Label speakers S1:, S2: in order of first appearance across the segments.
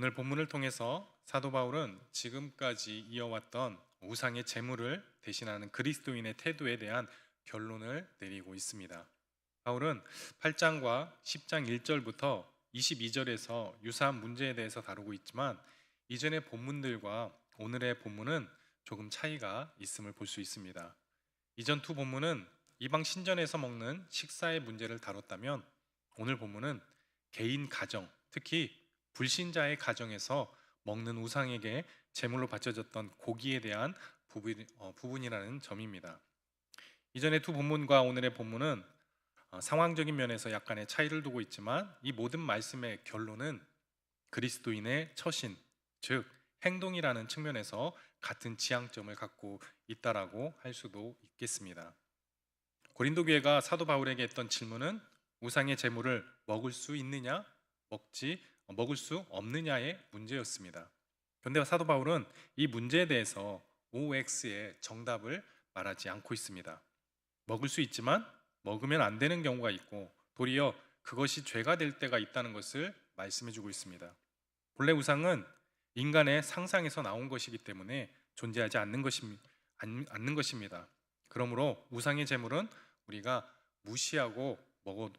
S1: 오늘 본문을 통해서 사도 바울은 지금까지 이어왔던 우상의 제물을 대신하는 그리스도인의 태도에 대한 결론을 내리고 있습니다. 바울은 8장과 10장 1절부터 22절에서 유사한 문제에 대해서 다루고 있지만 이전의 본문들과 오늘의 본문은 조금 차이가 있음을 볼 수 있습니다. 이전 두 본문은 이방 신전에서 먹는 식사의 문제를 다뤘다면 오늘 본문은 개인 가정, 특히 불신자의 가정에서 먹는 우상에게 제물로 바쳐졌던 고기에 대한 부분이라는 점입니다. 이전의 두 본문과 오늘의 본문은 상황적인 면에서 약간의 차이를 두고 있지만 이 모든 말씀의 결론은 그리스도인의 처신, 즉 행동이라는 측면에서 같은 지향점을 갖고 있다라고 할 수도 있겠습니다. 고린도 교회가 사도 바울에게 했던 질문은 우상의 제물을 먹을 수 있느냐, 먹을 수 없느냐의 문제였습니다. 그런데 사도 바울은 이 문제에 대해서 OX의 정답을 말하지 않고 있습니다. 먹을 수 있지만 먹으면 안 되는 경우가 있고 도리어 그것이 죄가 될 때가 있다는 것을 말씀해 주고 있습니다. 본래 우상은 인간의 상상에서 나온 것이기 때문에 존재하지 않는 것입니다. 그러므로 우상의 제물은 우리가 무시하고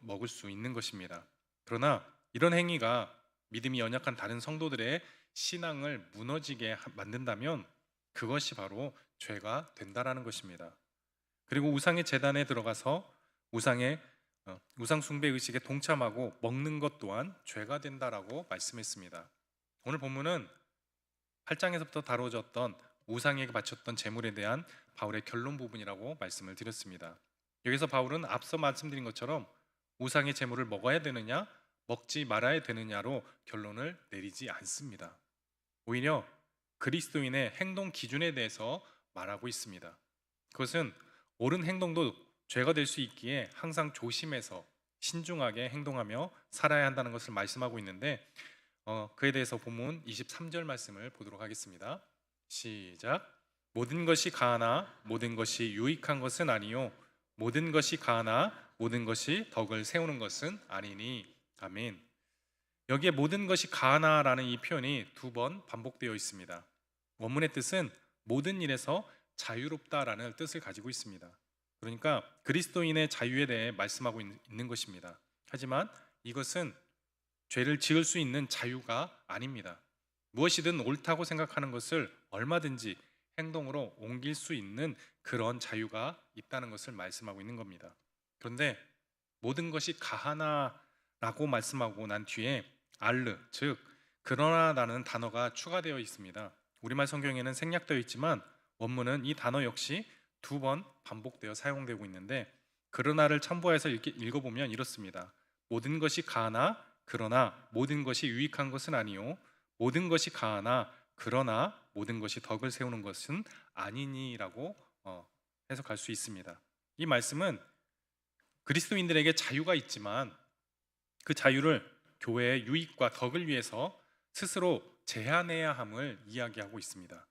S1: 먹을 수 있는 것입니다. 그러나 이런 행위가 믿음이 연약한 다른 성도들의 신앙을 무너지게 만든다면 그것이 바로 죄가 된다라는 것입니다. 그리고 우상의 제단에 들어가서 우상 숭배 의식에 동참하고 먹는 것 또한 죄가 된다라고 말씀했습니다. 오늘 본문은 8장에서부터 다뤄졌던 우상에게 바쳤던 제물에 대한 바울의 결론 부분이라고 말씀을 드렸습니다. 여기서 바울은 앞서 말씀드린 것처럼 우상의 제물을 먹어야 되느냐 먹지 말아야 되느냐로 결론을 내리지 않습니다. 오히려 그리스도인의 행동 기준에 대해서 말하고 있습니다. 그것은 옳은 행동도 죄가 될 수 있기에 항상 조심해서 신중하게 행동하며 살아야 한다는 것을 말씀하고 있는데 그에 대해서 본문 23절 말씀을 보도록 하겠습니다. 시작. 모든 것이 가하나 모든 것이 유익한 것은 아니요 모든 것이 가하나 모든 것이 덕을 세우는 것은 아니니. 아멘. 여기에 모든 것이 가하나라는 이 표현이 두 번 반복되어 있습니다. 원문의 뜻은 모든 일에서 자유롭다라는 뜻을 가지고 있습니다. 그러니까 그리스도인의 자유에 대해 말씀하고 있는 것입니다. 하지만 이것은 죄를 지을 수 있는 자유가 아닙니다. 무엇이든 옳다고 생각하는 것을 얼마든지 행동으로 옮길 수 있는 그런 자유가 있다는 것을 말씀하고 있는 겁니다. 그런데 모든 것이 가하나라고 말씀하고 난 뒤에 알르, 즉 그러나라는 단어가 추가되어 있습니다. 우리말 성경에는 생략되어 있지만 원문은 이 단어 역시 두 번 반복되어 사용되고 있는데 그러나를 첨부해서 읽어보면 이렇습니다. 모든 것이 가하나 그러나 모든 것이 유익한 것은 아니요 모든 것이 가하나 그러나 모든 것이 덕을 세우는 것은 아니니라고 해석할 수 있습니다. 이 말씀은 그리스도인들에게 자유가 있지만 그 자유를 교회의 유익과 덕을 위해서 스스로 제한해야 함을 이야기하고 있습니다.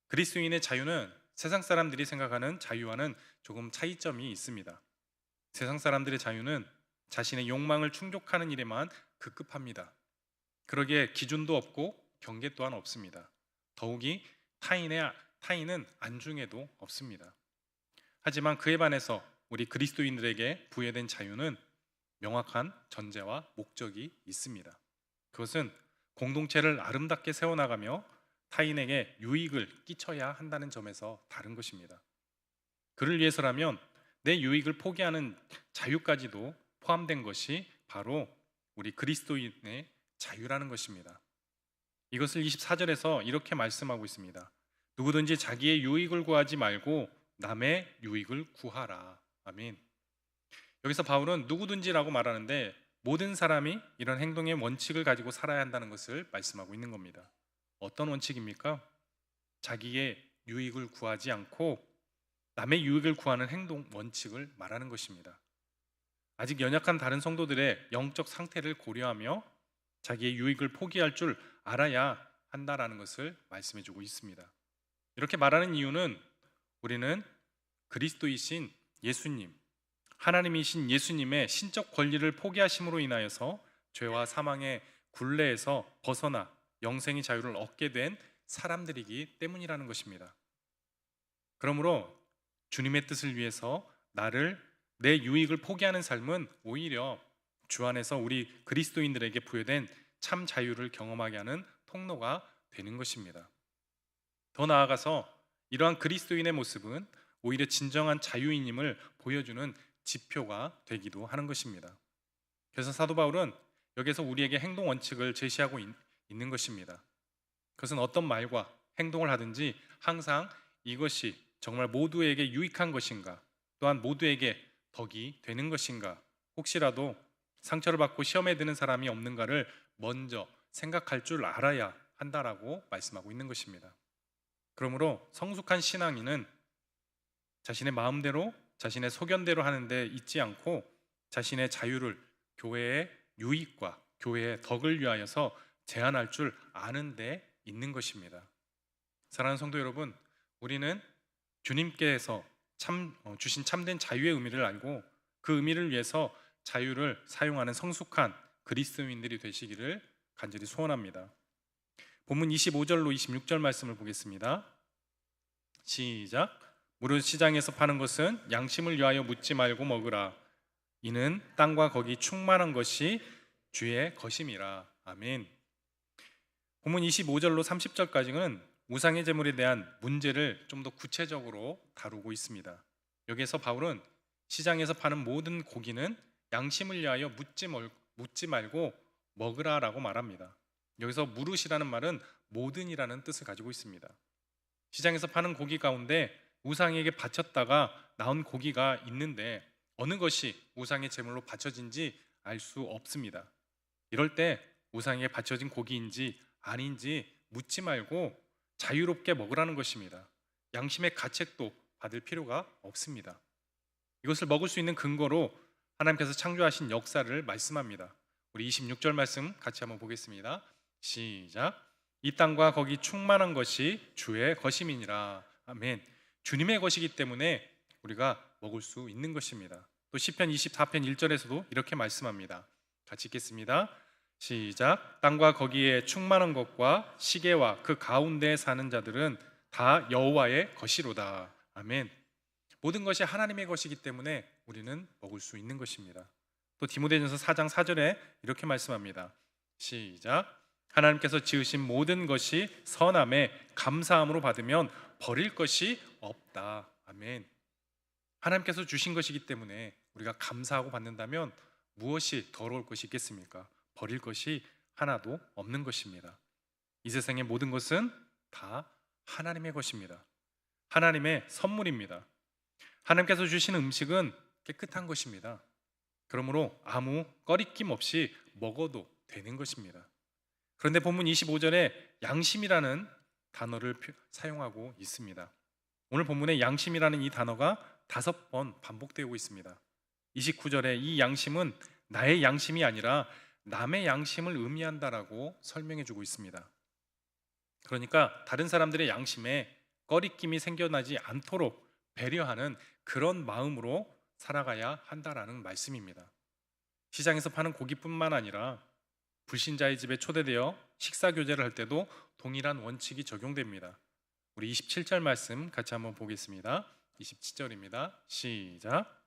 S1: 그리스도인의 자유는 세상 사람들이 생각하는 자유와는 조금 차이점이 있습니다. 세상 사람들의 자유는 자신의 욕망을 충족하는 일에만 급급합니다. 그러기에 기준도 없고 경계 또한 없습니다. 더욱이 타인은 안중에도 없습니다. 하지만 그에 반해서 우리 그리스도인들에게 부여된 자유는 명확한 전제와 목적이 있습니다. 그것은 공동체를 아름답게 세워나가며 타인에게 유익을 끼쳐야 한다는 점에서 다른 것입니다. 그를 위해서라면 내 유익을 포기하는 자유까지도 포함된 것이 바로 우리 그리스도인의 자유라는 것입니다. 이것을 24절에서 이렇게 말씀하고 있습니다. 누구든지 자기의 유익을 구하지 말고 남의 유익을 구하라. 아멘. 여기서 바울은 누구든지라고 말하는데 모든 사람이 이런 행동의 원칙을 가지고 살아야 한다는 것을 말씀하고 있는 겁니다. 어떤 원칙입니까? 자기의 유익을 구하지 않고 남의 유익을 구하는 행동 원칙을 말하는 것입니다. 아직 연약한 다른 성도들의 영적 상태를 고려하며 자기의 유익을 포기할 줄 알아야 한다라는 것을 말씀해주고 있습니다. 이렇게 말하는 이유는 우리는 그리스도이신 예수님, 하나님이신 예수님의 신적 권리를 포기하심으로 인하여서 죄와 사망의 굴레에서 벗어나 영생의 자유를 얻게 된 사람들이기 때문이라는 것입니다. 그러므로 주님의 뜻을 위해서 내 유익을 포기하는 삶은 오히려 주 안에서 우리 그리스도인들에게 부여된 참 자유를 경험하게 하는 통로가 되는 것입니다. 더 나아가서 이러한 그리스도인의 모습은 오히려 진정한 자유인임을 보여주는 지표가 되기도 하는 것입니다. 그래서 사도 바울은 여기서 우리에게 행동 원칙을 제시하고 있는 것입니다. 그것은 어떤 말과 행동을 하든지 항상 이것이 정말 모두에게 유익한 것인가, 또한 모두에게 덕이 되는 것인가, 혹시라도 상처를 받고 시험에 드는 사람이 없는가를 먼저 생각할 줄 알아야 한다라고 말씀하고 있는 것입니다. 그러므로 성숙한 신앙인은 자신의 마음대로, 자신의 소견대로 하는데 있지 않고 자신의 자유를 교회의 유익과 교회의 덕을 위하여서 제한할 줄 아는 데 있는 것입니다. 사랑하는 성도 여러분, 우리는 주님께서 주신 참된 자유의 의미를 알고 그 의미를 위해서 자유를 사용하는 성숙한 그리스도인들이 되시기를 간절히 소원합니다. 본문 25절로 26절 말씀을 보겠습니다. 시작. 무릇 시장에서 파는 것은 양심을 위하여 묻지 말고 먹으라. 이는 땅과 거기 충만한 것이 주의 것임이라. 아멘. 본문 25절로 30절까지는 우상의 제물에 대한 문제를 좀 더 구체적으로 다루고 있습니다. 여기에서 바울은 시장에서 파는 모든 고기는 양심을 위하여 묻지 말고 먹으라라고 말합니다. 여기서 무릇이라는 말은 모든이라는 뜻을 가지고 있습니다. 시장에서 파는 고기 가운데 우상에게 바쳤다가 나온 고기가 있는데 어느 것이 우상의 제물로 바쳐진지 알 수 없습니다. 이럴 때 우상에게 바쳐진 고기인지 아닌지 묻지 말고 자유롭게 먹으라는 것입니다. 양심의 가책도 받을 필요가 없습니다. 이것을 먹을 수 있는 근거로 하나님께서 창조하신 역사를 말씀합니다. 우리 26절 말씀 같이 한번 보겠습니다. 시작. 이 땅과 거기 충만한 것이 주의 것임이니라. 아멘. 주님의 것이기 때문에 우리가 먹을 수 있는 것입니다. 또 시편 24편 1절에서도 이렇게 말씀합니다. 같이 읽겠습니다. 시작. 땅과 거기에 충만한 것과 시계와 그 가운데에 사는 자들은 다 여호와의 것이로다. 아멘. 모든 것이 하나님의 것이기 때문에 우리는 먹을 수 있는 것입니다. 또 디모데전서 4장 4절에 이렇게 말씀합니다. 시작. 하나님께서 지으신 모든 것이 선함에 감사함으로 받으면 버릴 것이 없다. 아멘. 하나님께서 주신 것이기 때문에 우리가 감사하고 받는다면 무엇이 더러울 것이 있겠습니까? 버릴 것이 하나도 없는 것입니다. 이 세상의 모든 것은 다 하나님의 것입니다. 하나님의 선물입니다. 하나님께서 주신 음식은 깨끗한 것입니다. 그러므로 아무 꺼리낌 없이 먹어도 되는 것입니다. 그런데 본문 25절에 양심이라는 단어를 사용하고 있습니다. 오늘 본문에 양심이라는 이 단어가 5번 반복되고 있습니다. 29절에 이 양심은 나의 양심이 아니라 남의 양심을 의미한다라고 설명해 주고 있습니다. 그러니까 다른 사람들의 양심에 꺼리낌이 생겨나지 않도록 배려하는 그런 마음으로 살아가야 한다라는 말씀입니다. 시장에서 파는 고기뿐만 아니라 불신자의 집에 초대되어 식사 교제를 할 때도 동일한 원칙이 적용됩니다. 우리 27절 말씀 같이 한번 보겠습니다. 27절입니다. 시작.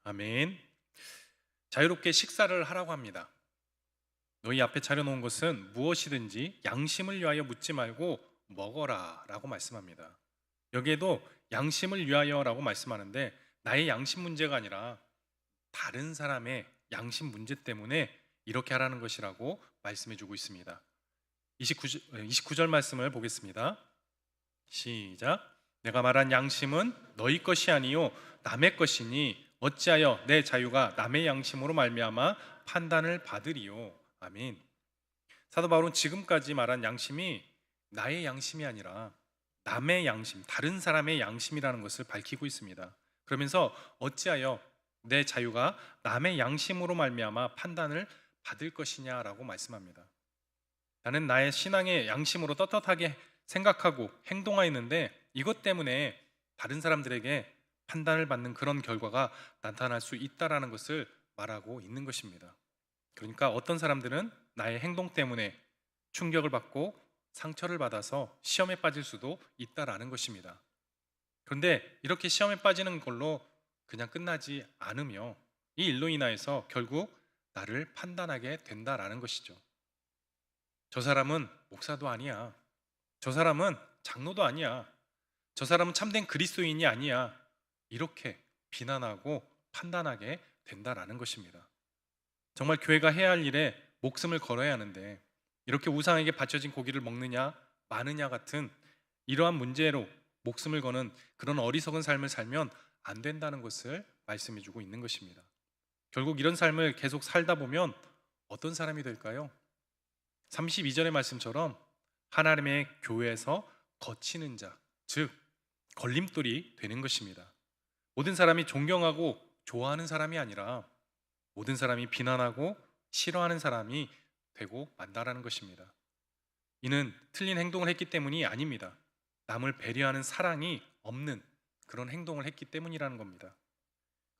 S1: 아멘. 자유롭게 식사를 하라고 합니다. 너희 앞에 차려놓은 것은 무엇이든지 양심을 위하여 묻지 말고 먹어라 라고 말씀합니다. 여기에도 양심을 위하여라고 말씀하는데 나의 양심 문제가 아니라 다른 사람의 양심 문제 때문에 이렇게 하라는 것이라고 말씀해 주고 있습니다. 29절 말씀을 보겠습니다. 시작. 내가 말한 양심은 너희 것이 아니요 남의 것이니 어찌하여 내 자유가 남의 양심으로 말미암아 판단을 받으리요. 아멘. 사도 바울은 지금까지 말한 양심이 나의 양심이 아니라 남의 양심, 다른 사람의 양심이라는 것을 밝히고 있습니다. 그러면서 어찌하여 내 자유가 남의 양심으로 말미암아 판단을 받을 것이냐라고 말씀합니다. 나는 나의 신앙의 양심으로 떳떳하게 생각하고 행동하였는데 이것 때문에 다른 사람들에게 판단을 받는 그런 결과가 나타날 수 있다라는 것을 말하고 있는 것입니다. 그러니까 어떤 사람들은 나의 행동 때문에 충격을 받고 상처를 받아서 시험에 빠질 수도 있다라는 것입니다. 그런데 이렇게 시험에 빠지는 걸로 그냥 끝나지 않으며 이 일로 인하여서 결국 나를 판단하게 된다라는 것이죠. 저 사람은 목사도 아니야. 저 사람은 장로도 아니야. 저 사람은 참된 그리스도인이 아니야. 이렇게 비난하고 판단하게 된다라는 것입니다. 정말 교회가 해야 할 일에 목숨을 걸어야 하는데 이렇게 우상에게 바쳐진 고기를 먹느냐 마느냐 같은 이러한 문제로 목숨을 거는 그런 어리석은 삶을 살면 안 된다는 것을 말씀해 주고 있는 것입니다. 결국 이런 삶을 계속 살다 보면 어떤 사람이 될까요? 32절의 말씀처럼 하나님의 교회에서 거치는 자, 즉 걸림돌이 되는 것입니다. 모든 사람이 존경하고 좋아하는 사람이 아니라 모든 사람이 비난하고 싫어하는 사람이 되고 만다라는 것입니다. 이는 틀린 행동을 했기 때문이 아닙니다. 남을 배려하는 사랑이 없는 그런 행동을 했기 때문이라는 겁니다.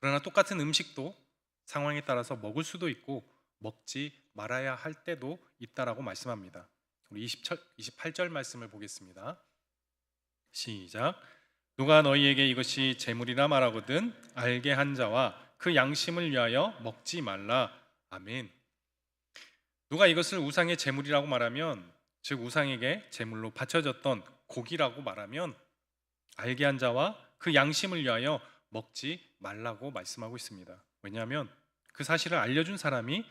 S1: 그러나 똑같은 음식도 상황에 따라서 먹을 수도 있고 먹지 말아야 할 때도 있다라고 말씀합니다. 우리 28절 말씀을 보겠습니다. 시작. 누가 너희에게 이것이 재물이라 말하거든 알게 한 자와 그 양심을 위하여 먹지 말라. 아멘. 누가 이것을 우상의 재물이라고 말하면, 즉 우상에게 재물로 바쳐졌던 고기라고 말하면 알게 한 자와 그 양심을 위하여 먹지 말라고 말씀하고 있습니다. 왜냐하면 그 사실을 알려준 사람이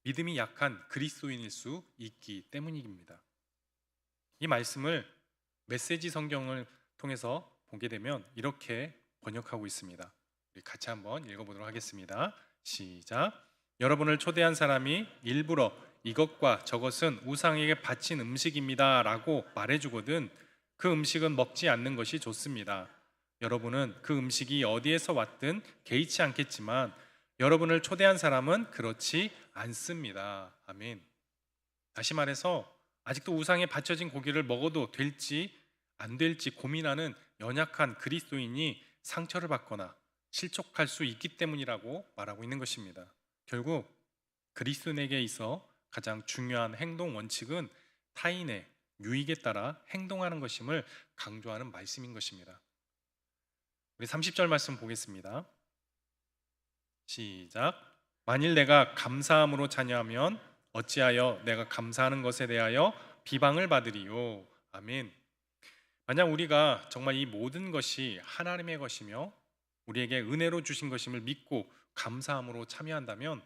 S1: 믿음이 약한 그리스도인일 수 있기 때문입니다. 이 말씀을 메시지 성경을 통해서 보게 되면 이렇게 번역하고 있습니다. 우리 같이 한번 읽어보도록 하겠습니다. 시작. 여러분을 초대한 사람이 일부러 이것과 저것은 우상에게 바친 음식입니다 라고 말해주거든 그 음식은 먹지 않는 것이 좋습니다. 여러분은 그 음식이 어디에서 왔든 개의치 않겠지만 여러분을 초대한 사람은 그렇지 않습니다. 아멘. 다시 말해서 아직도 우상에 바쳐진 고기를 먹어도 될지 안 될지 고민하는 연약한 그리스도인이 상처를 받거나 실족할 수 있기 때문이라고 말하고 있는 것입니다. 결국 그리스도인에게 있어 가장 중요한 행동 원칙은 타인의 유익에 따라 행동하는 것임을 강조하는 말씀인 것입니다. 우리 30절 말씀 보겠습니다. 시작. 만일 내가 감사함으로 자녀하면 어찌하여 내가 감사하는 것에 대하여 비방을 받으리요. 아멘. 만약 우리가 정말 이 모든 것이 하나님의 것이며 우리에게 은혜로 주신 것임을 믿고 감사함으로 참여한다면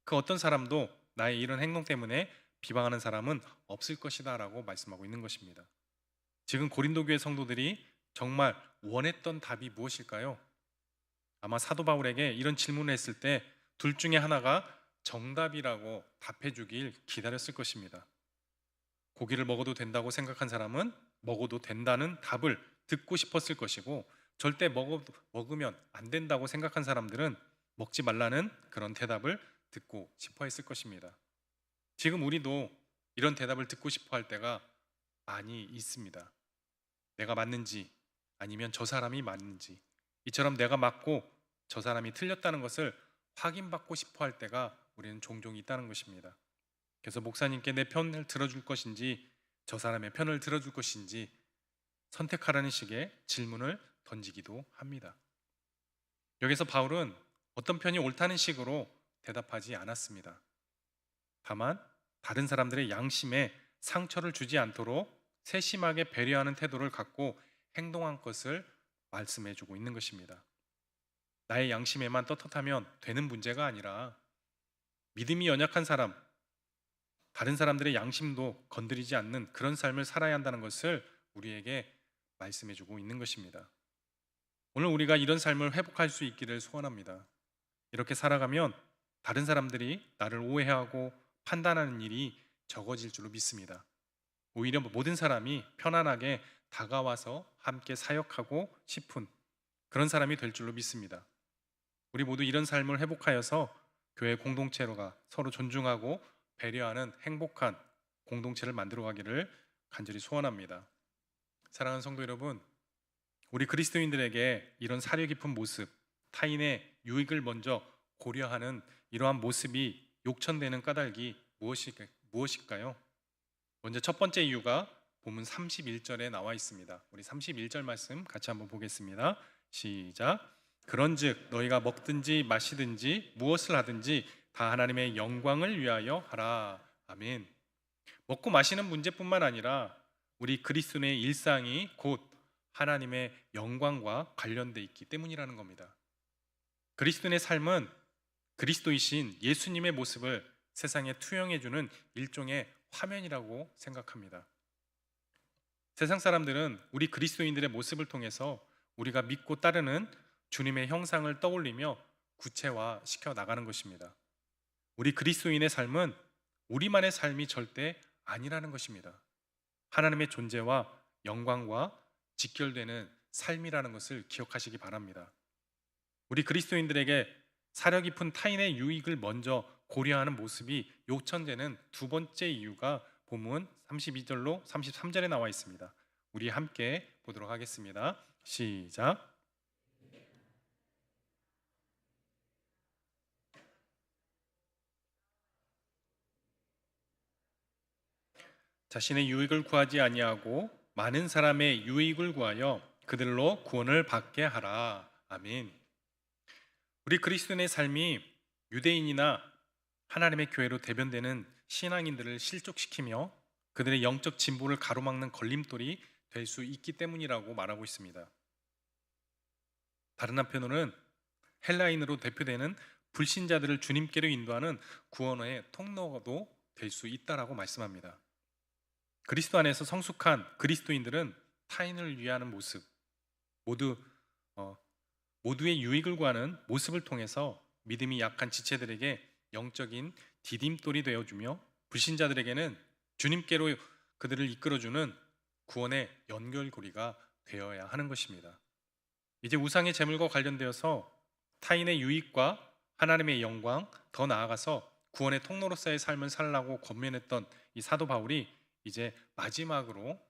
S1: 그 어떤 사람도 나의 이런 행동 때문에 비방하는 사람은 없을 것이다 라고 말씀하고 있는 것입니다. 지금 고린도 교회 성도들이 정말 원했던 답이 무엇일까요? 아마 사도 바울에게 이런 질문을 했을 때 둘 중에 하나가 정답이라고 답해 주길 기다렸을 것입니다. 고기를 먹어도 된다고 생각한 사람은 먹어도 된다는 답을 듣고 싶었을 것이고 절대 먹으면 안 된다고 생각한 사람들은 먹지 말라는 그런 대답을 듣고 싶어 했을 것입니다. 지금 우리도 이런 대답을 듣고 싶어 할 때가 많이 있습니다. 내가 맞는지 아니면 저 사람이 맞는지 이처럼 내가 맞고 저 사람이 틀렸다는 것을 확인받고 싶어 할 때가 우리는 종종 있다는 것입니다. 그래서 목사님께 내 편을 들어줄 것인지 저 사람의 편을 들어줄 것인지 선택하라는 식의 질문을 던지기도 합니다. 여기서 바울은 어떤 편이 옳다는 식으로 대답하지 않았습니다. 다만 다른 사람들의 양심에 상처를 주지 않도록 세심하게 배려하는 태도를 갖고 행동한 것을 말씀해주고 있는 것입니다. 나의 양심에만 떳떳하면 되는 문제가 아니라 믿음이 연약한 사람, 다른 사람들의 양심도 건드리지 않는 그런 삶을 살아야 한다는 것을 우리에게 말씀해주고 있는 것입니다. 오늘 우리가 이런 삶을 회복할 수 있기를 소원합니다. 이렇게 살아가면 다른 사람들이 나를 오해하고 판단하는 일이 적어질 줄로 믿습니다. 오히려 모든 사람이 편안하게 다가와서 함께 사역하고 싶은 그런 사람이 될 줄로 믿습니다. 우리 모두 이런 삶을 회복하여서 교회 공동체로가 서로 존중하고 배려하는 행복한 공동체를 만들어 가기를 간절히 소원합니다. 사랑하는 성도 여러분, 우리 그리스도인들에게 이런 사려 깊은 모습, 타인의 유익을 먼저 고려하는 이러한 모습이 욕천되는 까닭이 무엇일까요? 먼저 첫 번째 이유가 본문 31절에 나와 있습니다. 우리 31절 말씀 같이 한번 보겠습니다. 시작. 그런즉 너희가 먹든지 마시든지 무엇을 하든지 다 하나님의 영광을 위하여 하라. 아멘. 먹고 마시는 문제뿐만 아니라 우리 그리스도인의 일상이 곧 하나님의 영광과 관련돼 있기 때문이라는 겁니다. 그리스도인의 삶은 그리스도이신 예수님의 모습을 세상에 투영해주는 일종의 화면이라고 생각합니다. 세상 사람들은 우리 그리스도인들의 모습을 통해서 우리가 믿고 따르는 주님의 형상을 떠올리며 구체화시켜 나가는 것입니다. 우리 그리스도인의 삶은 우리만의 삶이 절대 아니라는 것입니다. 하나님의 존재와 영광과 직결되는 삶이라는 것을 기억하시기 바랍니다. 우리 그리스도인들에게 사려 깊은 타인의 유익을 먼저 고려하는 모습이 요천되는 두 번째 이유가 본문 32절로 33절에 나와 있습니다. 우리 함께 보도록 하겠습니다. 시작. 자신의 유익을 구하지 아니하고 많은 사람의 유익을 구하여 그들로 구원을 받게 하라. 아멘. 우리 그리스도인의 삶이 유대인이나 하나님의 교회로 대변되는 신앙인들을 실족시키며 그들의 영적 진보를 가로막는 걸림돌이 될 수 있기 때문이라고 말하고 있습니다. 다른 한편으로는 헬라인으로 대표되는 불신자들을 주님께로 인도하는 구원의 통로도 될 수 있다라고 말씀합니다. 그리스도 안에서 성숙한 그리스도인들은 타인을 위하는 모습, 모두의 유익을 구하는 모습을 통해서 믿음이 약한 지체들에게 영적인 디딤돌이 되어주며 불신자들에게는 주님께로 그들을 이끌어주는 구원의 연결고리가 되어야 하는 것입니다. 이제 우상의 재물과 관련되어서 타인의 유익과 하나님의 영광, 더 나아가서 구원의 통로로서의 삶을 살라고 권면했던 이 사도 바울이 이제 마지막으로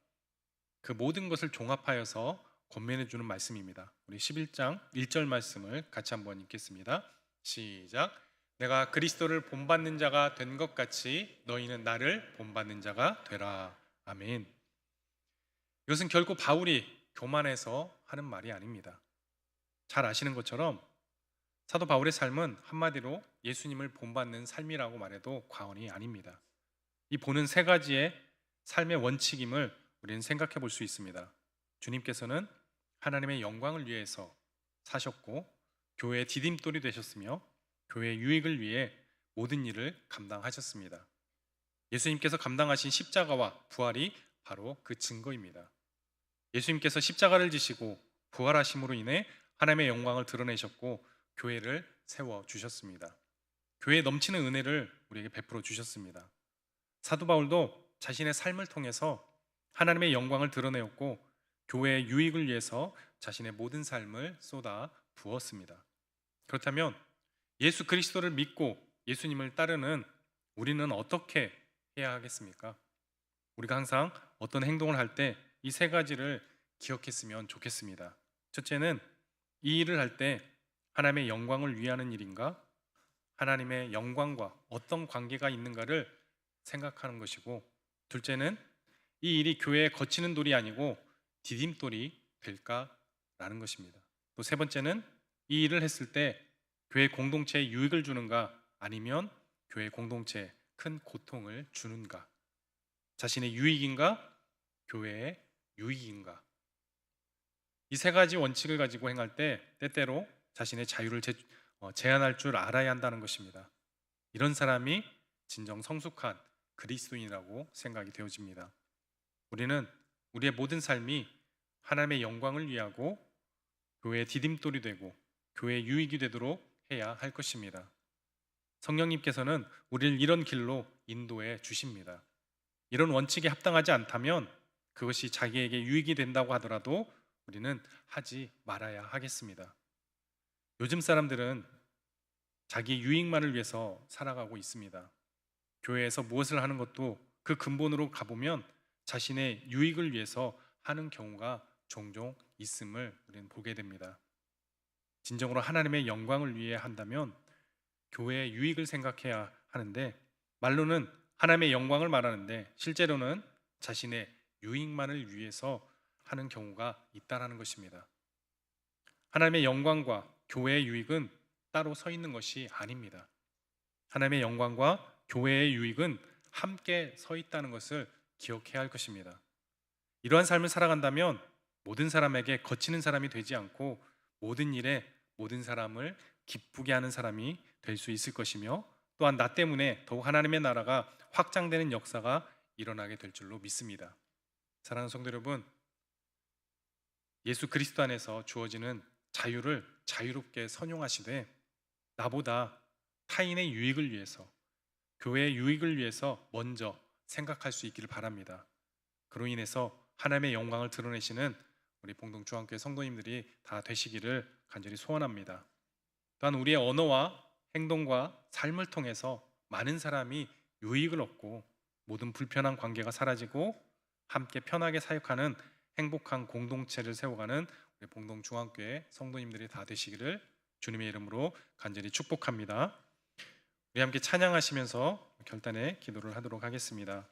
S1: 그 모든 것을 종합하여서 권면해 주는 말씀입니다. 우리 11장 1절 말씀을 같이 한번 읽겠습니다. 시작. 내가 그리스도를 본받는 자가 된 것 같이 너희는 나를 본받는 자가 되라. 아멘. 이것은 결코 바울이 교만해서 하는 말이 아닙니다. 잘 아시는 것처럼 사도 바울의 삶은 한마디로 예수님을 본받는 삶이라고 말해도 과언이 아닙니다. 이 보는 세 가지의 삶의 원칙임을 우리는 생각해 볼 수 있습니다. 주님께서는 하나님의 영광을 위해서 사셨고 교회의 디딤돌이 되셨으며 교회의 유익을 위해 모든 일을 감당하셨습니다. 예수님께서 감당하신 십자가와 부활이 바로 그 증거입니다. 예수님께서 십자가를 지시고 부활하심으로 인해 하나님의 영광을 드러내셨고 교회를 세워주셨습니다. 교회에 넘치는 은혜를 우리에게 베풀어 주셨습니다. 사도 바울도 자신의 삶을 통해서 하나님의 영광을 드러내었고 교회의 유익을 위해서 자신의 모든 삶을 쏟아 부었습니다. 그렇다면 예수 그리스도를 믿고 예수님을 따르는 우리는 어떻게 해야 하겠습니까? 우리가 항상 어떤 행동을 할 때 이 세 가지를 기억했으면 좋겠습니다. 첫째는 이 일을 할 때 하나님의 영광을 위하는 일인가? 하나님의 영광과 어떤 관계가 있는가를 생각하는 것이고, 둘째는 이 일이 교회에 거치는 돌이 아니고 디딤돌이 될까라는 것입니다. 또 세 번째는 이 일을 했을 때 교회 공동체에 유익을 주는가 아니면 교회 공동체에 큰 고통을 주는가, 자신의 유익인가 교회의 유익인가. 이 세 가지 원칙을 가지고 행할 때 때때로 자신의 자유를 제한할 줄 알아야 한다는 것입니다. 이런 사람이 진정 성숙한 그리스도인이라고 생각이 되어집니다. 우리는 우리의 모든 삶이 하나님의 영광을 위하고 교회의 디딤돌이 되고 교회의 유익이 되도록 해야 할 것입니다. 성령님께서는 우리를 이런 길로 인도해 주십니다. 이런 원칙에 합당하지 않다면 그것이 자기에게 유익이 된다고 하더라도 우리는 하지 말아야 하겠습니다. 요즘 사람들은 자기 유익만을 위해서 살아가고 있습니다. 교회에서 무엇을 하는 것도 그 근본으로 가보면 자신의 유익을 위해서 하는 경우가 종종 있음을 우리는 보게 됩니다. 진정으로 하나님의 영광을 위해 한다면 교회의 유익을 생각해야 하는데, 말로는 하나님의 영광을 말하는데 실제로는 자신의 유익만을 위해서 하는 경우가 있다라는 것입니다. 하나님의 영광과 교회의 유익은 따로 서 있는 것이 아닙니다. 하나님의 영광과 교회의 유익은 함께 서 있다는 것을 기억해야 할 것입니다. 이러한 삶을 살아간다면 모든 사람에게 거치는 사람이 되지 않고 모든 일에 모든 사람을 기쁘게 하는 사람이 될 수 있을 것이며, 또한 나 때문에 더욱 하나님의 나라가 확장되는 역사가 일어나게 될 줄로 믿습니다. 사랑하는 성도 여러분, 예수 그리스도 안에서 주어지는 자유를 자유롭게 선용하시되 나보다 타인의 유익을 위해서, 교회의 유익을 위해서 먼저 생각할 수 있기를 바랍니다. 그로 인해서 하나님의 영광을 드러내시는 우리 봉동중앙교회 성도님들이 다 되시기를 간절히 소원합니다. 또한 우리의 언어와 행동과 삶을 통해서 많은 사람이 유익을 얻고 모든 불편한 관계가 사라지고 함께 편하게 사역하는 행복한 공동체를 세워가는 우리 봉동중앙교회 성도님들이 다 되시기를 주님의 이름으로 간절히 축복합니다. 우리 함께 찬양하시면서 결단의 기도를 하도록 하겠습니다.